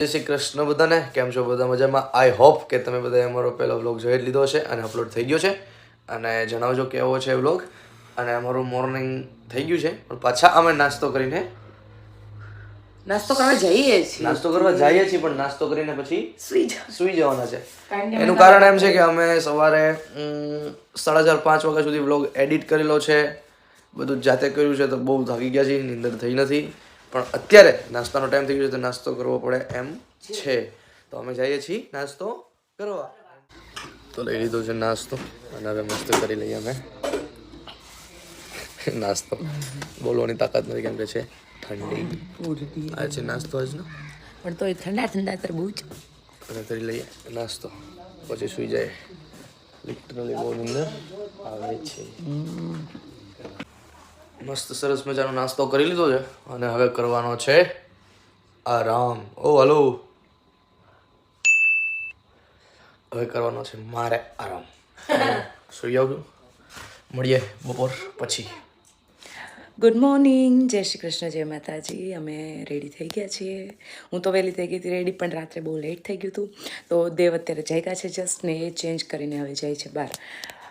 જય શ્રી કૃષ્ણ બધાને. કેમ છો બધા? મજામાં? આઈ હોપ કે તમે બધાએ અમારો પહેલો વ્લોગ જોઈ જ લીધો છે અને અપલોડ થઈ ગયો છે. અને જણાવજો કેવો છે વ્લોગ. અને અમારું મોર્નિંગ થઈ ગયું છે પણ પાછા અમે નાસ્તો કરવા જઈએ છીએ પણ નાસ્તો કરીને પછી સુઈ જવાના છે. એનું કારણ એમ છે કે અમે સવારે 4:30-5 વાગ્યા સુધી વ્લોગ એડિટ કરેલો છે, બધું જાતે કર્યું છે, તો બહુ થાકી ગયા છીએ, નીંદર થઈ નથી. પણ અત્યારે નાસ્તાનો ટાઈમ થઈ ગયો છે તો નાસ્તો કરવો પડે એમ છે. તો અમે જઈએ છીએ નાસ્તો કરવા. તો લઈ લીધો છે નાસ્તો અને હવે મસ્ત કરી લઈએ અમે નાસ્તો. બોલવાની તાકાત નથી કેમ કે છે ઠંડી. આ છે નાસ્તો આજનો, પણ તો ઠંડા તરબૂચ અને કરી લઈએ નાસ્તો પછી સુઈ જાય. લિટરલી બહુ નીંદર આવે છે. મસ્ત સરસ મજાનો નાસ્તો કરી લીધો છે અને હવે કરવાનો છે આરામ. ઓ હલો, હવે કરવાનો છે મારે આરામ. સુઈ આવજો, મળીએ બપોર પછી. ગુડ મોર્નિંગ, જય શ્રી કૃષ્ણ, જય માતાજી. અમે રેડી થઈ ગયા છીએ. હું તો વહેલી થઈ ગઈ હતી રેડી, પણ રાત્રે બહુ લેટ થઈ ગયું હતું. તો દેવ અત્યારે જાગ્યા છે જસ્ટ ને, એ ચેન્જ કરીને હવે જાય છે બહાર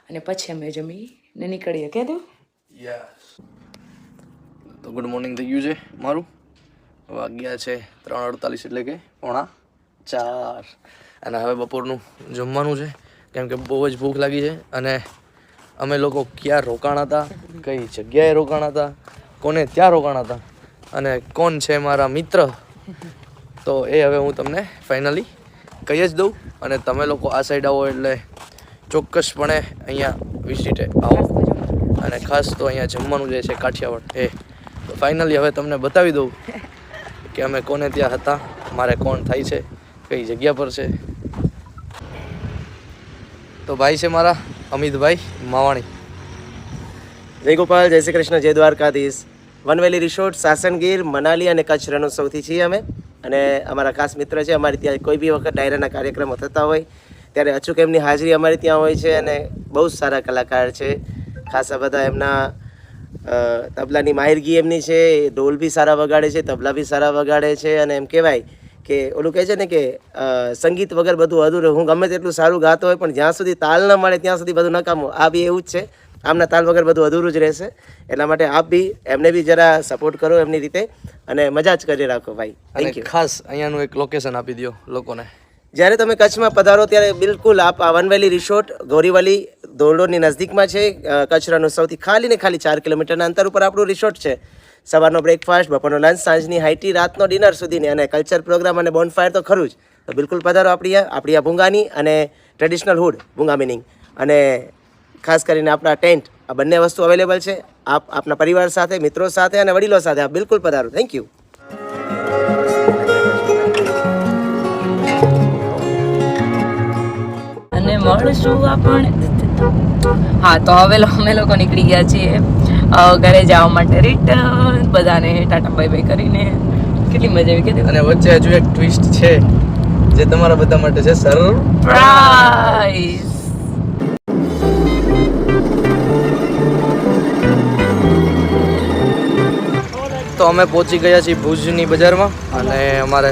અને પછી અમે જમીને નીકળીએ. કે દઉં? યસ. તો ગુડ મોર્નિંગ થઈ ગયું છે મારું. વાગ્યા છે 3:48 એટલે કે 3:45. અને હવે બપોરનું જમવાનું છે કેમ કે બહુ જ ભૂખ લાગી છે. અને અમે લોકો ક્યાં રોકાણા હતા, કઈ જગ્યાએ રોકાણા હતા, કોને ત્યાં રોકાણા હતા અને કોણ છે મારા મિત્ર, તો એ હવે હું તમને ફાઇનલી કહી જ દઉં. અને તમે લોકો આ સાઈડ આવો એટલે ચોક્કસપણે અહીંયા વિઝિટે આવો. અને ખાસ તો અહીંયા જમવાનું જે છે કાઠિયાવાડ એ. તો ફાઇનલી હવે તમને બતાવી દઉં કે અમે કોને ત્યાં હતા, મારે કોણ થાય છે, કઈ જગ્યા પર છે. તો ભાઈ છે મારા અમિતભાઈ માવાણી. જય ગોપાલ, જય શ્રી કૃષ્ણ, જય દ્વારકાધીશ. વનવેલી રિસોર્ટ, સાસણગીર, મનાલી અને કચ્છ રણોત્સવથી છીએ અમે. અને અમારા ખાસ મિત્ર છે. અમારી ત્યાં કોઈ બી વખત ડાયરાના કાર્યક્રમો થતા હોય ત્યારે અચૂક એમની હાજરી અમારી ત્યાં હોય છે. અને બહુ જ સારા કલાકાર છે. ખાસ આ બધા એમના તબલાની માહિરગી એમની છે. ઢોલ બી સારા વગાડે છે, તબલા બી સારા વગાડે છે. અને એમ કહેવાય કે ઓલું કહે છે ને કે સંગીત વગર બધું અધૂરું. હું ગમે તેટલું સારું ગાતો હોય પણ જ્યાં સુધી તાલ ન મળે ત્યાં સુધી બધું નકામું. આ બી એવું જ છે. આમના તાલ વગર બધું અધૂરું જ રહેશે. એટલા માટે આપ બી એમને બી જરા સપોર્ટ કરો એમની રીતે અને મજા જ કરી રાખો ભાઈ. Thank you. ખાસ અહીંયાનું એક લોકેશન આપી દો લોકોને. જ્યારે તમે કચ્છમાં પધારો ત્યારે બિલકુલ આપ આ વનવેલી રિસોર્ટ ગોરીવલી ધોરડોની નજીકમાં છે. કચ્છ રણોત્સવથી ખાલી ને ખાલી 4 કિલોમીટરના અંતર ઉપર આપણું રિસોર્ટ છે. સવારનો બ્રેકફાસ્ટ, બપોરનો લંચ, સાંજની હાઈટી, રાતનો ડિનર સુધીની અને કલ્ચર પ્રોગ્રામ અને બોનફાયર તો ખરું જ. તો બિલકુલ પધારો આપણી આ ભૂંગાની અને ટ્રેડિશનલ હુડ ભૂંગા મિનિંગ. અને ખાસ કરીને આપણા ટેન્ટ, આ બંને વસ્તુ અવેલેબલ છે. આપ આપના પરિવાર સાથે, મિત્રો સાથે અને વડીલો સાથે આપ બિલકુલ પધારો. Thank you. અને મળશું આપણે. હા, તો હવે અમે લોકો નીકળી ગયા છીએ ઘરે જવા માટે રિટર્ન. બધાને ટાટા બાય બાય કરીને કેટલી મજા આવી કે. અને વચ્ચે હજુ એક ટ્વિસ્ટ છે જે તમારા બધા માટે છે સરપ્રાઈઝ. તો અમે પહોંચી ગયા છીએ ભુજની બજારમાં અને અમારે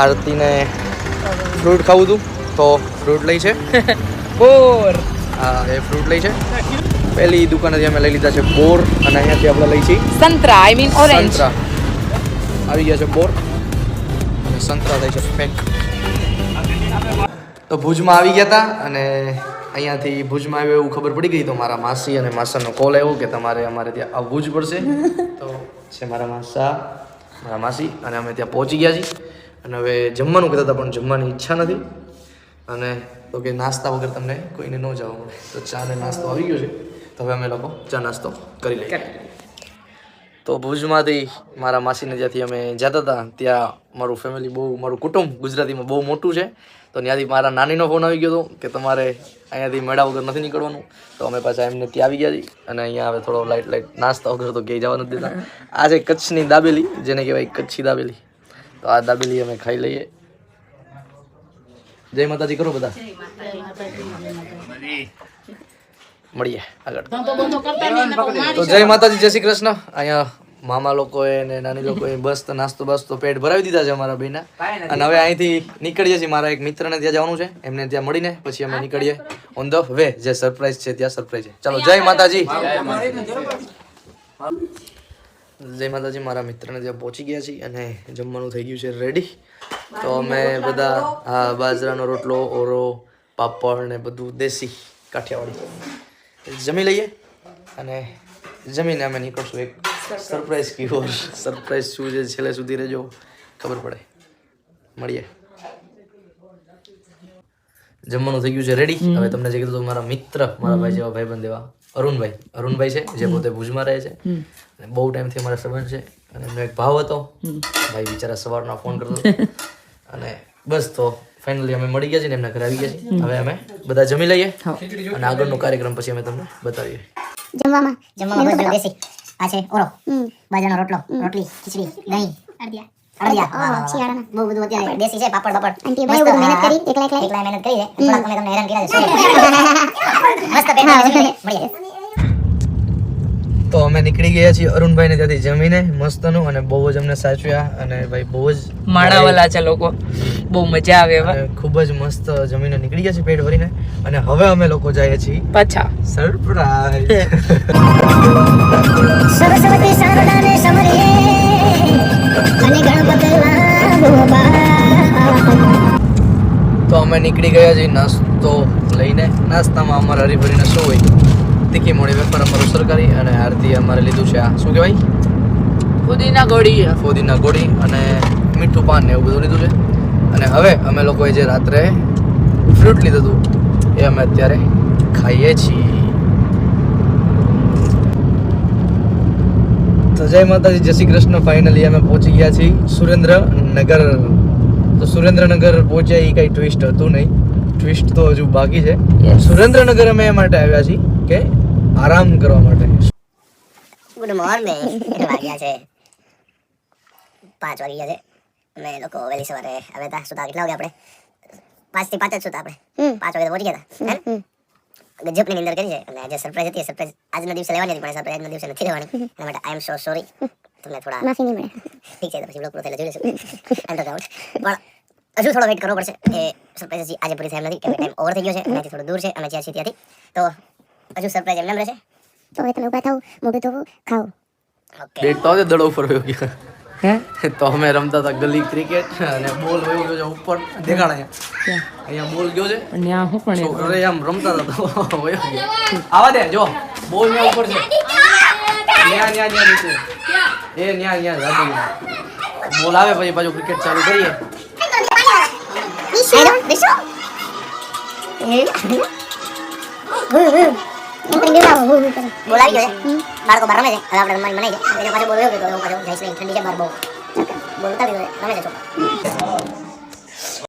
આરતીને ફ્રૂટ ખાવું હતું તો ફ્રૂટ લઈ છે બોર. હા, એ ફ્રૂટ લઈ છે. પહેલી દુકાનેથી અમે લઈ લીધા છે બોર અને અહીંયાથી આપણે લઈ છીએ સંતરા, આઈ મીન ઓરેન્જ. આવી ગયા છે બોર અને સંતરા થાય છે પેક. તો ભુજમાં આવી ગયા હતા અને અહીંયાથી ભુજમાં આવ્યો એવું ખબર પડી ગઈ તો મારા માસી અને માસાનો કોલ આવ્યો કે તમારે અમારે ત્યાં આવવું જ પડશે. તો છે મારા માસા, મારા માસી અને અમે ત્યાં પહોંચી ગયા છીએ. અને હવે જમવાનું કહેતા હતા પણ જમવાની ઈચ્છા નથી. અને તો કે નાસ્તા વગર તમને કોઈને ન જવા મળે. તો ચા ને નાસ્તો આવી ગયો છે તો હવે અમે લોકો ચા નાસ્તો કરી લઈએ. તો ભુજમાંથી મારા માસીને જ્યાંથી અમે જતા હતા ત્યાં મારું ફેમિલી મારું કુટુંબ ગુજરાતીમાં બહુ મોટું છે. તો ત્યાંથી મારા નાનીનો ફોન આવી ગયો હતો કે તમારે અહીંયાથી મેળા વગર નથી નીકળવાનું. તો અમે પાછા એમને ત્યાં આવી ગયા છીએ અને અહીંયા હવે થોડો લાઇટ નાસ્તા વગર તો ક્યાંય જવા નથી દેતા. આ છે કચ્છની દાબેલી, જેને કહેવાય કચ્છી દાબેલી. તો આ દાબેલી અમે ખાઈ લઈએ. જય માતાજી કરો બધા. મળીએ આગળ. તો જય માતાજી, જય શ્રી કૃષ્ણ. અહીંયા મામા લોકોએ ને નાની લોકોએ બસ તો નાસ્તો બાસ્તો પેટ ભરાવી દીધા છે અમારા ભાઈના અને હવે અહીંથી નીકળીએ છીએ. મારા એક મિત્રને ત્યાં જવાનું છે, એમને ત્યાં મળીને પછી અમે નીકળીએ ઓન ધ વે. જે સરપ્રાઈઝ છે ત્યાં સરપ્રાઈઝ છે. ચાલો જય માતાજી. જય માતાજી. મારા મિત્રને ત્યાં પહોંચી ગયા છીએ અને જમવાનું થઈ ગયું છે રેડી. તો અમે બધા હા બાજરાનો રોટલો, ઓરો, પાપડ ને બધું દેશી કાઠિયાવાડી જમી લઈએ અને જમીને અમે નીકળશું. એક સરપ્રાઈઝ કીધું, સરપ્રાઈઝ શું છે છેલ્લે સુધી રહેજો, ખબર પડે. મળીએ. જમવાનું થઈ ગયું છે રેડી. હવે તમને જે કીધું મારા મિત્ર, મારા ભાઈ જેવા ભાઈબંધ એવા અરુણભાઈ છે, જે પોતે ભુજમાં રહે છે અને બહુ ટાઈમથી અમારા સંબંધ છે અને એમનો એક ભાવ હતો. ભાઈ બિચારા સવારના ફોન કરતો અને બસ તો ફાઇનલી અમે મળી ગયા છીએ ને એમના ઘરે આવી ગયા છીએ. હવે અમે બધા જમી લઈએ અને આગળનો કાર્યક્રમ પછી અમે તમને બતાવીએ. જમવામાં બધું દેશી. આ છે ઓરો, બાજરાનો રોટલો, રોટલી, ખીચડી, દહીં, અડદિયા. બહુ બધું અત્યારે દેશી છે. પાપડ આંટી ભાઈ બધું મહેનત કરી, એકલા મહેનત કરી છે. થોડાક અમે તમને હેરાન કર્યા છે. મસ્ત પેટમાં મળીએ. તો અમે નીકળી ગયા છીએ અરુણભાઈને ત્યાંથી જમીને મસ્તનું, અને બહુ જ અમને સાચવ્યા અને ભાઈ બહુ જ માણાવાલા છે લોકો, બહુ મજા આવે એવા. અને ખૂબ જ મસ્ત જમીને નીકળી ગયા છે પેટ ભરીને. અને હવે અમે લોકો જઈએ છીએ પાછા સરપ્રાઈઝ. સરસ્વતી શારદાને સમરીએ અને ગણપતિ તો અમે નીકળી ગયા છીએ નાસ્તો લઈને. નાસ્તામાં અમારે હરીભરીને શું હોય? તીખી મોડી વેફર અમારું સરકારી અને આરતી અમારે લીધું છે આ શું કહેવાય? ફુદીના ગોળી અને મીઠું પાન ને એવું બધું લીધું છે. અને હવે અમે લોકોએ જે રાત્રે ફ્રૂટ લીધું હતું એ અમે અત્યારે ખાઈએ છીએ. તો જય માતાજી, જય શ્રી કૃષ્ણ. ફાઇનલી અમે પહોંચી ગયા છીએ સુરેન્દ્રનગર. તો સુરેન્દ્રનગર પહોંચ્યા એ કઈ ટ્વિસ્ટ હતું નહીં, ટ્વિસ્ટ તો હજુ બાકી છે. સુરેન્દ્રનગર અમે એ માટે આવ્યા છીએ કે આરામ કરવા માટે. Good morning. કેટલા વાગ્યા છે? 5 વાગી ગયા છે. અમે લોકો વહેલી સવારે આવ્યા હતા. સુતા કેટલા વાગે આપણે? 5 થી 5 જ સુતા આપણે. 5 વાગે તો પહોંચી ગયા હતા. ગજબની નિંદર કરી છે અને જે સરપ્રાઈઝ હતી એ સરપ્રાઈઝ આજના દિવસે લેવાની હતી, પણ સરપ્રાઈઝ આજના દિવસે નથી લેવાની. એના માટે આઈ એમ સો સોરી. તમને થોડા માફી નહીં મળે. ઠીક છે, તો પછી બ્લોગ પૂરો થઈને જોઈ લેશું. એમ તો પણ હજુ થોડો વેઇટ કરવો પડશે. એ સરપ્રાઈઝ હજી આજે પૂરી થાય એમ નથી, કેમ કે ટાઈમ ઓવર થઈ ગયો છે. એનાથી થોડું દૂર છે અમે જ્યાં છીએ ત્યાંથી. તો હજુ સરપ્રાઈઝ એમ રહેશે. તો હવે તમે ઉભા થાવ, મોઢું ધોવો, ખાઓ. ઓકે. ડેટ તો આજે દડો ઉપર વયો ગયા. તો અમે રમતા હતા ગલી ક્રિકેટ અને બોલ વયો ગયો છે ઉપર. દેખાણ અહીંયા બોલ ગયો છે. છોકરો આમ રમતા હતા તો વયો ગયો. આવા દે, જો બોલ ન્યા ઉપર છે. ન્યા નીચે. એ ન્યા જાદુ. બોલ આવે પછી પાછું ક્રિકેટ ચાલુ કરીએ. બોલાવી ગયો છે. બાળકો બહાર રમે છે. હવે આપણે રમવાની મનાઈ છે. પાછો બોલ ગયો તો પાછો જઈશ નહીં. ઠંડી છે બહાર બહુ. બોલતા રમે છે છોકરા.